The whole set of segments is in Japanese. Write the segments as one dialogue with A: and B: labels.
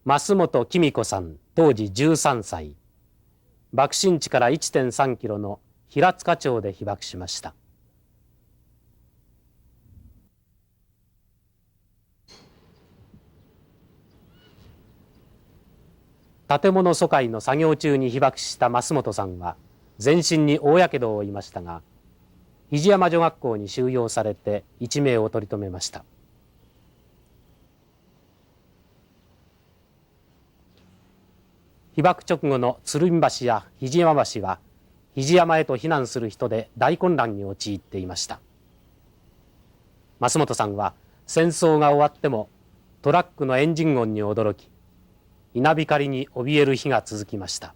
A: 増本紀美子さん、当時13歳。爆心地から 1.3 キロの平塚町で被爆しました。建物疎開の作業中に被爆した増本さんは全身に大やけどを負いましたが、肘山女学校に収容されて一命を取り留めました。被爆直後の鶴見橋や肘山橋は肘山へと避難する人で大混乱に陥っていました。増本さんは戦争が終わってもトラックのエンジン音に驚き、稲光に怯える日が続きました。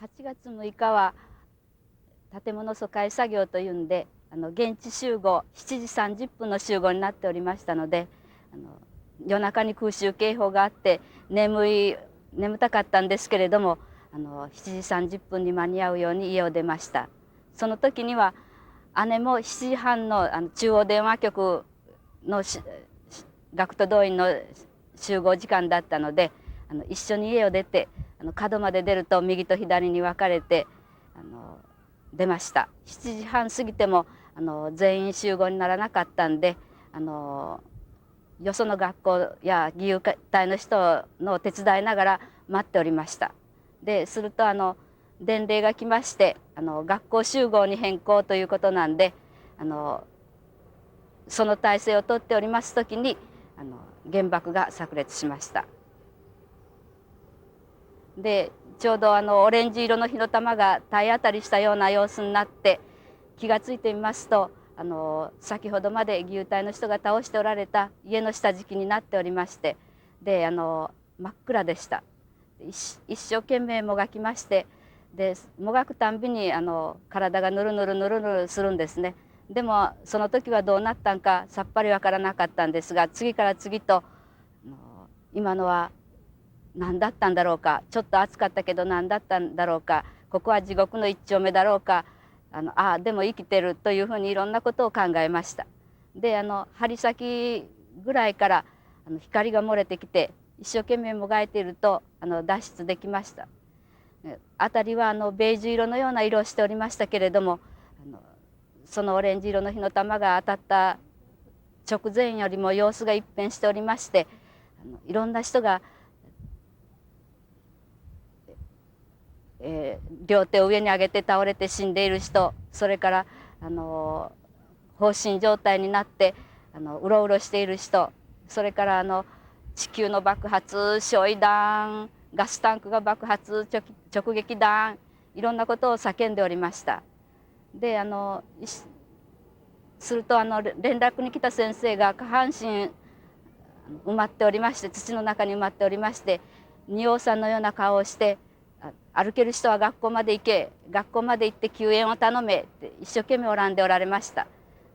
B: 8月6日は建物疎開作業というんで現地集合7時30分の集合になっておりましたので、夜中に空襲警報があって眠たかったんですけれども、7時30分に間に合うように家を出ました。その時には姉も7時半の中央電話局の学徒動員の集合時間だったので、一緒に家を出て角まで出ると右と左に分かれて出ました。7時半過ぎても全員集合にならなかったんで、よその学校や義勇隊の人の手伝いながら待っておりました。ですると伝令が来まして、学校集合に変更ということなんで、その体制をとっております時に原爆が炸裂しました。でちょうどオレンジ色の火の玉が体当たりしたような様子になって、気がついてみますと先ほどまで義勇隊の人が倒しておられた家の下敷きになっておりまして、で真っ暗でした。一生懸命もがきまして、でもがくたんびに体がぬるぬるぬるぬるするんですね。でもその時はどうなったんかさっぱりわからなかったんですが、次から次と今のは何だったんだろうか、ちょっと暑かったけど何だったんだろうか、ここは地獄の一丁目だろうか、でも生きてるというふうにいろんなことを考えました。で針先ぐらいから光が漏れてきて、一生懸命もがいていると脱出できました。辺りはベージュ色のような色をしておりましたけれども、そのオレンジ色の火の玉が当たった直前よりも様子が一変しておりまして、いろんな人が両手を上に上げて倒れて死んでいる人、それから放心状態になってうろうろしている人、それから地球の爆発、焼夷弾、ガスタンクが爆発、直撃弾、いろんなことを叫んでおりました。ですると連絡に来た先生が下半身埋まっておりまして、土の中に埋まっておりまして、仁王さんのような顔をして、歩ける人は学校まで行け、学校まで行って救援を頼めって一生懸命拝んでおられました。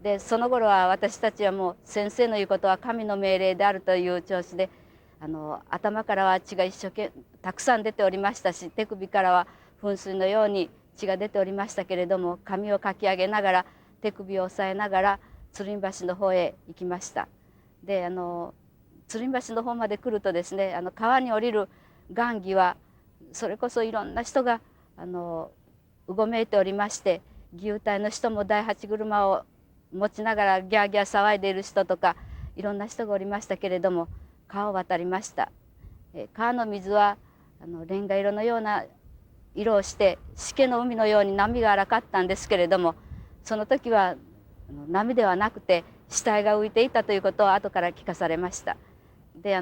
B: でその頃は私たちはもう先生の言うことは神の命令であるという調子で、頭からは血がたくさん出ておりましたし、手首からは噴水のように血が出ておりましたけれども、髪をかき上げながら手首を押さえながら鶴見橋の方へ行きました。で鶴見橋の方まで来るとですね、川に降りる雁木はそれこそいろんな人がうごめいておりまして、義勇隊の人も第8車を持ちながらギャーギャー騒いでいる人とかいろんな人がおりましたけれども、川を渡りました。川の水はレンガ色のような色をしてしけの海のように波が荒かったんですけれども、その時は波ではなくて死体が浮いていたということを後から聞かされました。で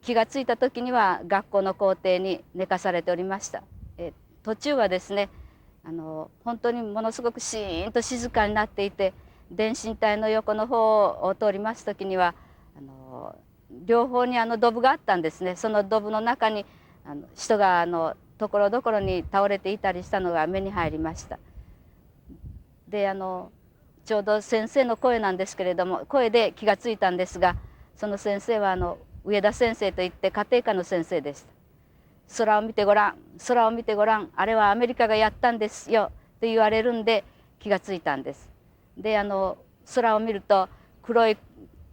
B: 気がついた時には学校の校庭に寝かされておりました。途中はですね本当にものすごくシーンと静かになっていて、電信帯の横の方を通ります時には両方にドブがあったんですね。そのドブの中に人がところどころに倒れていたりしたのが目に入りました。でちょうど先生の声なんですけれども、声で気がついたんですが、その先生は上田先生といって家庭科の先生でした。空を見てごらん、空を見てごらん、あれはアメリカがやったんですよと言われるんで気がついたんです。で空を見ると黒い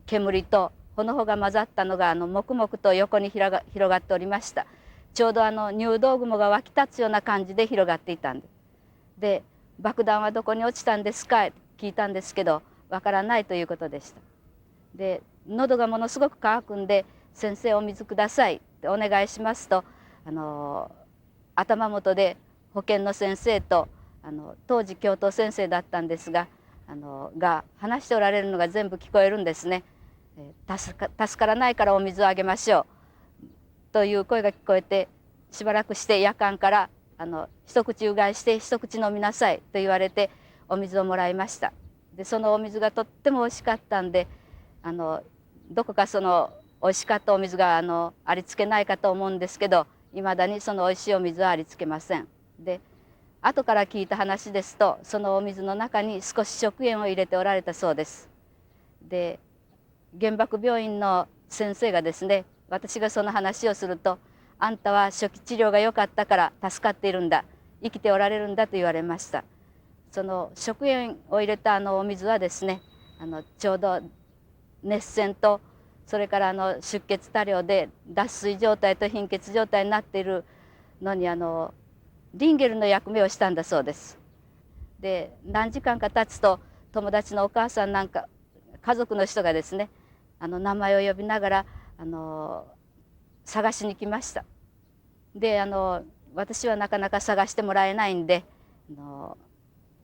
B: 煙と炎が混ざったのが黙々と横に広がっておりました。ちょうど入道雲が湧き立つような感じで広がっていたんで、爆弾はどこに落ちたんですかって聞いたんですけど、わからないということでした。で喉がものすごく渇くんで、先生お水くださいってお願いしますと、頭元で保健の先生と当時教頭先生だったんですが話しておられるのが全部聞こえるんですね。助からないからお水をあげましょうという声が聞こえて、しばらくして夜間から一口うがいして一口飲みなさいと言われてお水をもらいました。でそのお水がとってもおいしかったんでどこかそのおいしかったお水がありつけないかと思うんですけど、いまだにそのおいしいお水はありつけません。で後から聞いた話ですと、そのお水の中に少し食塩を入れておられたそうです。で原爆病院の先生がですね、私がその話をすると、あんたは初期治療が良かったから助かっているんだ、生きておられるんだと言われました。その食塩を入れたお水はですね、ちょうど熱線とそれから出血多量で脱水状態と貧血状態になっているのにリンゲルの役目をしたんだそうです。で何時間か経つと友達のお母さんなんか家族の人がですね名前を呼びながら探しに来ました。で私はなかなか探してもらえないんで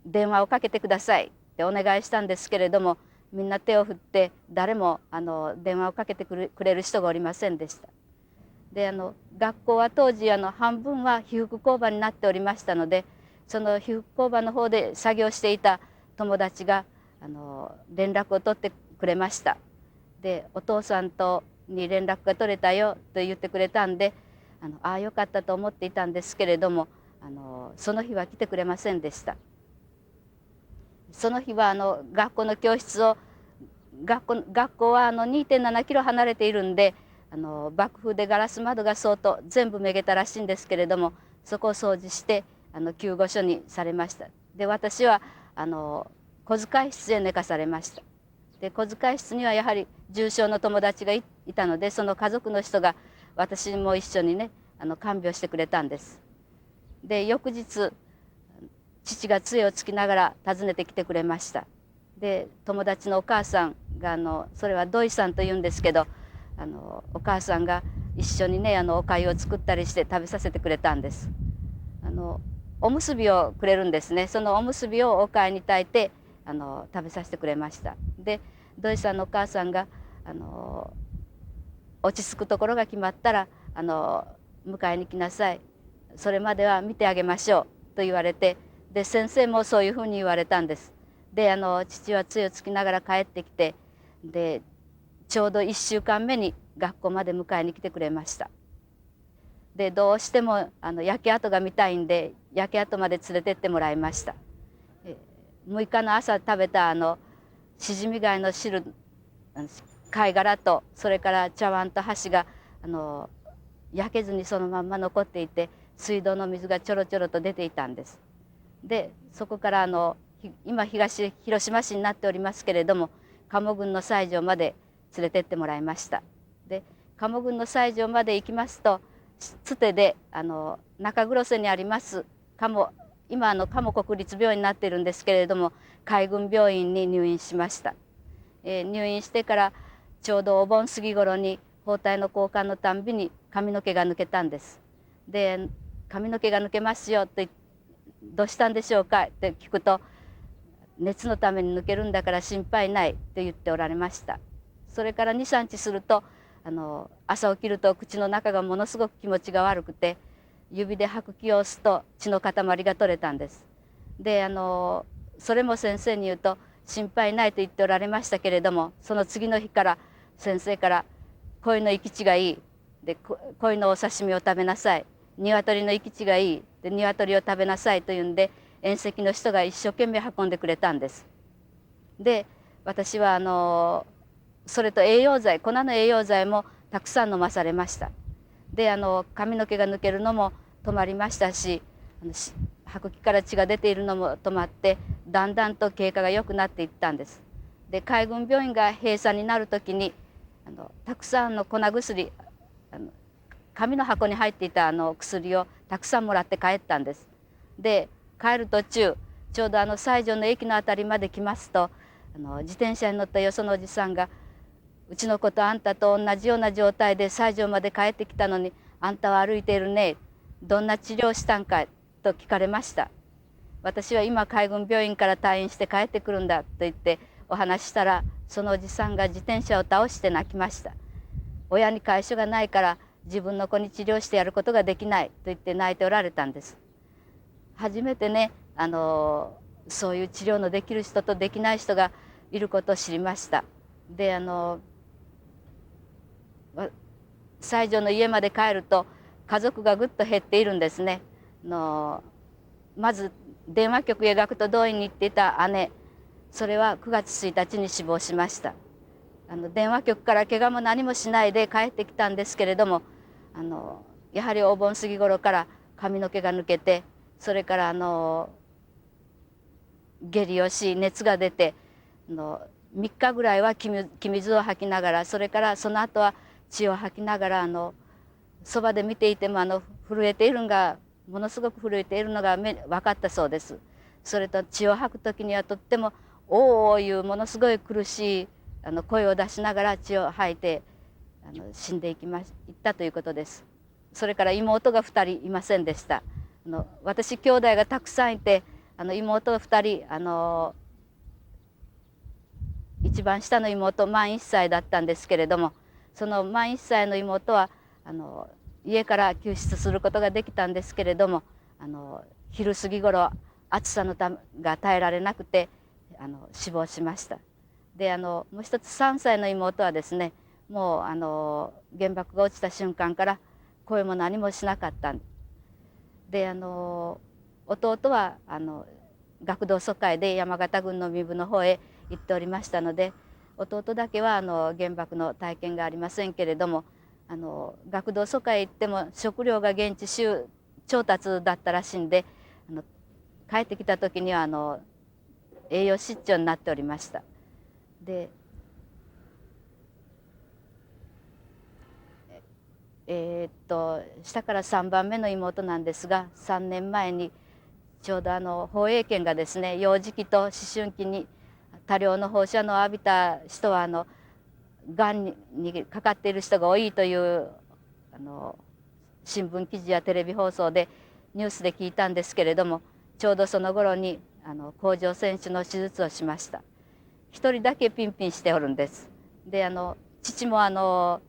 B: 電話をかけてくださいってお願いしたんですけれども、みんな手を振って誰も電話をかけてくれる人がおりませんでした。で学校は当時半分は被服工場になっておりましたので、その被服工場の方で作業していた友達が連絡を取ってくれました。でお父さんに連絡が取れたよと言ってくれたんで、ああよかったと思っていたんですけれどもその日は来てくれませんでした。その日は学校の教室を学校は2.7 キロ離れているんで爆風でガラス窓が相当全部めげたらしいんですけれども、そこを掃除して救護所にされました。で私は小遣い室へ寝かされました。で小遣い室にはやはり重症の友達がいたので、その家族の人が私も一緒にね看病してくれたんです。で翌日父が杖をつきながら訪ねてきてくれました。で友達のお母さんがそれは土井さんというんですけどお母さんが一緒にねお粥を作ったりして食べさせてくれたんです。おむすびをくれるんですね。そのおむすびをお粥に炊いて食べさせてくれました。で土井さんのお母さんが落ち着くところが決まったら迎えに来なさい、それまでは見てあげましょうと言われて、で先生もそういうふうに言われたんです。で父は杖をつきながら帰ってきて、でちょうど1週間目に学校まで迎えに来てくれました。でどうしても焼け跡が見たいんで焼け跡まで連れてってもらいました。6日の朝食べたしじみ貝の汁貝殻とそれから茶碗と箸が焼けずにそのまんま残っていて、水道の水がちょろちょろと出ていたんです。でそこから今東広島市になっておりますけれども、加茂郡の西条まで連れてってもらいました。で加茂郡の西条まで行きますとつてで中黒瀬にあります今加茂国立病院になっているんですけれども、海軍病院に入院しました。入院してからちょうどお盆過ぎ頃に包帯の交換のたんびに髪の毛が抜けたんです。で髪の毛が抜けますよとどうしたんでしょうかって聞くと、熱のために抜けるんだから心配ないと言っておられました。それから2、3日すると朝起きると口の中がものすごく気持ちが悪くて、指で吐く気を押すと血の塊が取れたんです。でそれも先生に言うと心配ないと言っておられましたけれども、その次の日から先生から鯉の生き血がいいで鯉のお刺身を食べなさい、鶏の生き血がいいで鶏を食べなさいというんで遠戚の人が一生懸命運んでくれたんです。で私はそれと栄養剤、粉の栄養剤もたくさん飲まされました。で髪の毛が抜けるのも止まりましたし、吐く気から血が出ているのも止まって、だんだんと経過が良くなっていったんです。で海軍病院が閉鎖になる時にたくさんの粉薬紙の箱に入っていた薬をたくさんもらって帰ったんです。で帰る途中ちょうど西条の駅の辺りまで来ますと自転車に乗ったよそのおじさんが「うちの子とあんたと同じような状態で西条まで帰ってきたのにあんたは歩いているね。どんな治療したんかい?」と聞かれました。私は今海軍病院から退院して帰ってくるんだと言ってお話ししたら、そのおじさんが自転車を倒して泣きました。親に会社がないから自分の子に治療してやることができないと言って泣いておられたんです。初めてねそういう治療のできる人とできない人がいることを知りました。で西条の家まで帰ると家族がぐっと減っているんですね。まず電話局へ学徒動員に行っていた姉、それは9月1日に死亡しました。電話局から怪我も何もしないで帰ってきたんですけれどもやはりお盆過ぎ頃から髪の毛が抜けて、それから下痢をし熱が出て3日ぐらいは気水を吐きながら、それからその後は血を吐きながらそばで見ていても震えているのがものすごく震えているのが分かったそうです。それと血を吐く時にはとっても「おお」いうものすごい苦しい声を出しながら血を吐いて死んでいったということです。それから妹が2人いませんでした。私兄弟がたくさんいて妹が2人一番下の妹満1歳だったんですけれども、その満1歳の妹は家から救出することができたんですけれども昼過ぎ頃暑さが耐えられなくて死亡しました。でもう一つ3歳の妹はですね、もう原爆が落ちた瞬間から声も何もしなかったんで弟は学童疎開で山形軍の身分の方へ行っておりましたので、弟だけは原爆の体験がありませんけれども学童疎開へ行っても食料が現地調達だったらしいんで帰ってきた時には栄養失調になっておりました。で下から3番目の妹なんですが、3年前にちょうど放映権がですね、幼児期と思春期に多量の放射能を浴びた人はがんにかかっている人が多いという新聞記事やテレビ放送でニュースで聞いたんですけれども、ちょうどその頃に甲状腺腫の手術をしました。一人だけピンピンしておるんです。で父も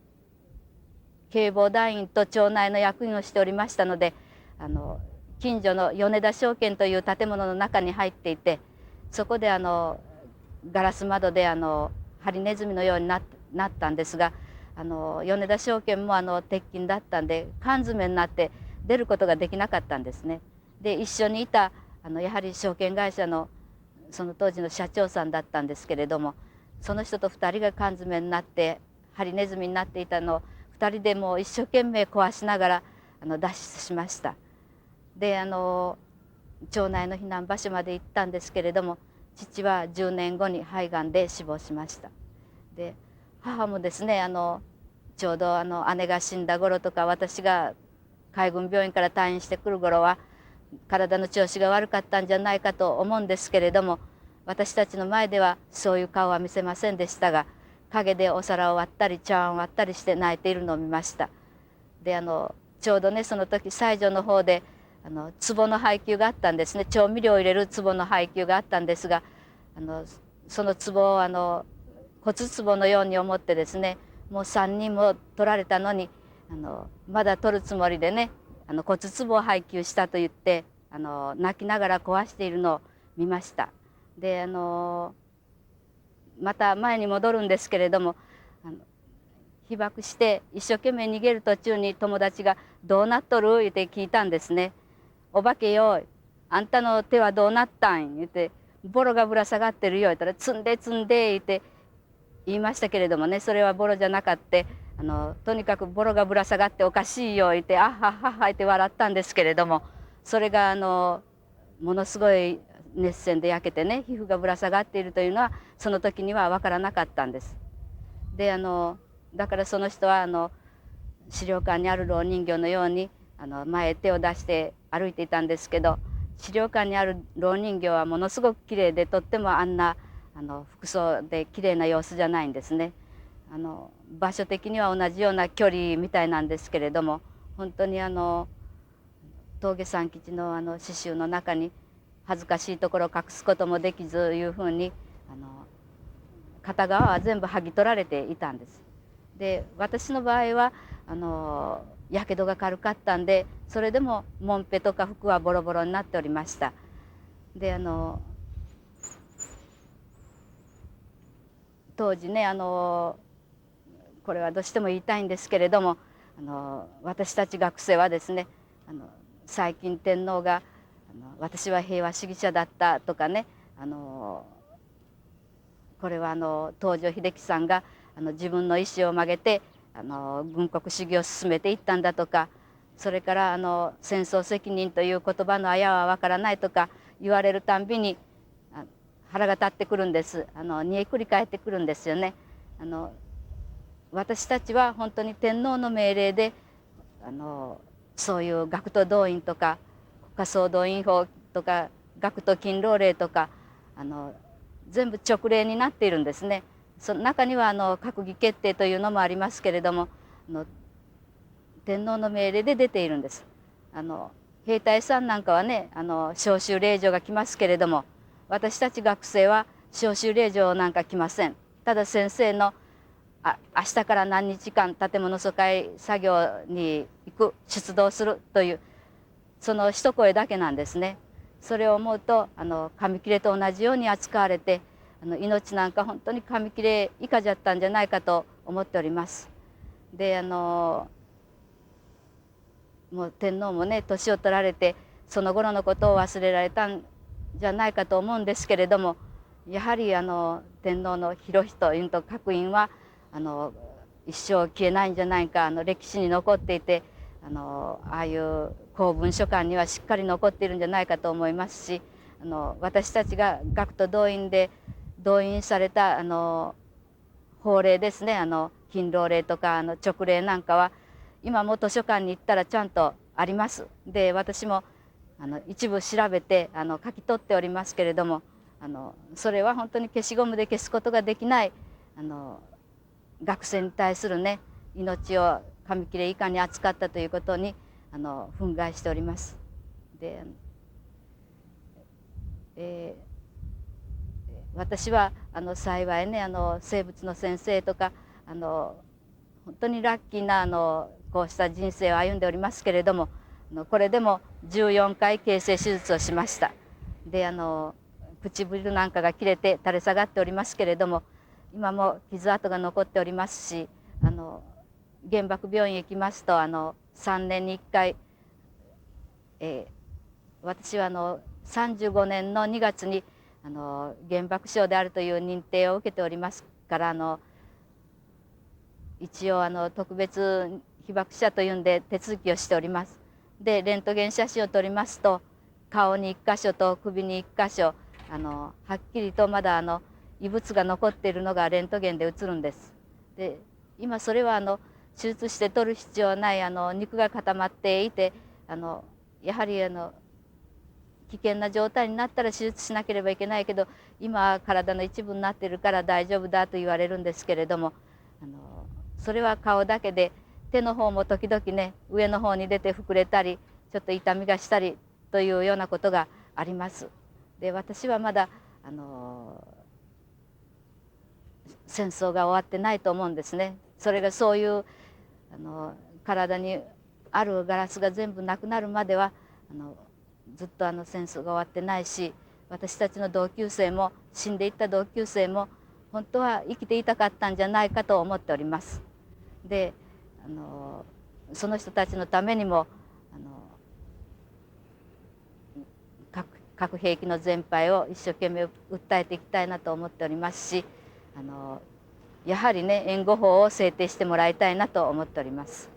B: 警防団員と町内の役員をしておりましたので近所の米田証券という建物の中に入っていて、そこでガラス窓でハリネズミのようになったんですが米田証券も鉄筋だったんで缶詰になって出ることができなかったんですね。で一緒にいたやはり証券会社のその当時の社長さんだったんですけれども、その人と2人が缶詰になってハリネズミになっていたのを2人でもう一生懸命壊しながら脱出しました。で町内の避難場所まで行ったんですけれども、父は10年後に肺がんで死亡しました。で母もですねちょうど姉が死んだ頃とか私が海軍病院から退院してくる頃は体の調子が悪かったんじゃないかと思うんですけれども、私たちの前ではそういう顔は見せませんでしたが、陰でお皿を割ったり茶碗を割ったりして泣いているのを見ました。でちょうどねその時西条の方で壺の配給があったんですね。調味料を入れる壺の配給があったんですがその壺を骨壺のように思ってですね、もう3人も取られたのにまだ取るつもりでね骨壺を配給したと言って泣きながら壊しているのを見ました。でまた前に戻るんですけれども被爆して一生懸命逃げる途中に友達が「どうなっとる?」言って聞いたんですね。「お化けよあんたの手はどうなったん?」言って「ボロがぶら下がってるよ」言ったら「積んで積んで」言って言いましたけれどもね、それはボロじゃなかってとにかくボロがぶら下がっておかしいよ言って「あっはっはっは」って笑ったんですけれども、それがものすごい熱線で焼けてね皮膚がぶら下がっているというのはその時には分からなかったんです。でだからその人は資料館にある蝋人形のように前へ手を出して歩いていたんですけど、資料館にある蝋人形はものすごくきれいで、とってもあんな服装できれいな様子じゃないんですね。場所的には同じような距離みたいなんですけれども、本当に峠三吉の刺繍の中に恥ずかしいところを隠すこともできずいうふうに片側は全部剥ぎ取られていたんです。で私の場合はやけどが軽かったんで、それでももんぺとか服はボロボロになっておりました。で当時ねこれはどうしても言いたいんですけれども、私たち学生はですね最近天皇が私は平和主義者だったとかね、これは東條英機さんが自分の意思を曲げて軍国主義を進めていったんだとか、それから戦争責任という言葉のあやはわからないとか言われるたんびに腹が立ってくるんです。煮えくり返ってくるんですよね。私たちは本当に天皇の命令でそういう学徒動員とか国家総動員法とか学徒勤労令とか全部勅令になっているんですね。その中には閣議決定というのもありますけれども天皇の命令で出ているんです。兵隊さんなんかはね召集令状が来ますけれども、私たち学生は召集令状なんか来ません。ただ先生の明日から何日間建物疎開作業に行く出動するというその一声だけなんですね。それを思うと紙切れと同じように扱われて命なんか本当に紙切れ以下じゃったんじゃないかと思っております。でもう天皇もね年を取られてその頃のことを忘れられたんじゃないかと思うんですけれども、やはり天皇の広仁院と覚院は一生消えないんじゃないか、歴史に残っていてああいう公文書館にはしっかり残っているんじゃないかと思いますし、私たちが学徒動員で動員された法令ですね、勤労令とか勅令なんかは今も図書館に行ったらちゃんとあります。で私も一部調べて書き取っておりますけれども、それは本当に消しゴムで消すことができない学生に対するね命を紙切れ以下に扱ったということに憤慨しております。で、私は幸いね生物の先生とか本当にラッキーなこうした人生を歩んでおりますけれども、これでも14回形成手術をしました。で唇なんかが切れて垂れ下がっておりますけれども、今も傷跡が残っておりますし、原爆病院へ行きますと3年に1回、私は35年の2月に原爆症であるという認定を受けておりますから一応特別被爆者というんで手続きをしております。でレントゲン写真を撮りますと顔に1箇所と首に1箇所はっきりとまだ異物が残っているのがレントゲンで映るんです。で今それは手術して取る必要ない肉が固まっていてやはり危険な状態になったら手術しなければいけないけど今は体の一部になっているから大丈夫だと言われるんですけれどもそれは顔だけで手の方も時々ね上の方に出て膨れたりちょっと痛みがしたりというようなことがあります。で私はまだ戦争が終わってないと思うんですね。それがそういう体にあるガラスが全部なくなるまではずっと戦争が終わってないし、私たちの同級生も死んでいった同級生も本当は生きていたかったんじゃないかと思っております。でその人たちのためにも核兵器の全廃を一生懸命訴えていきたいなと思っておりますしやはりね援護法を制定してもらいたいなと思っております。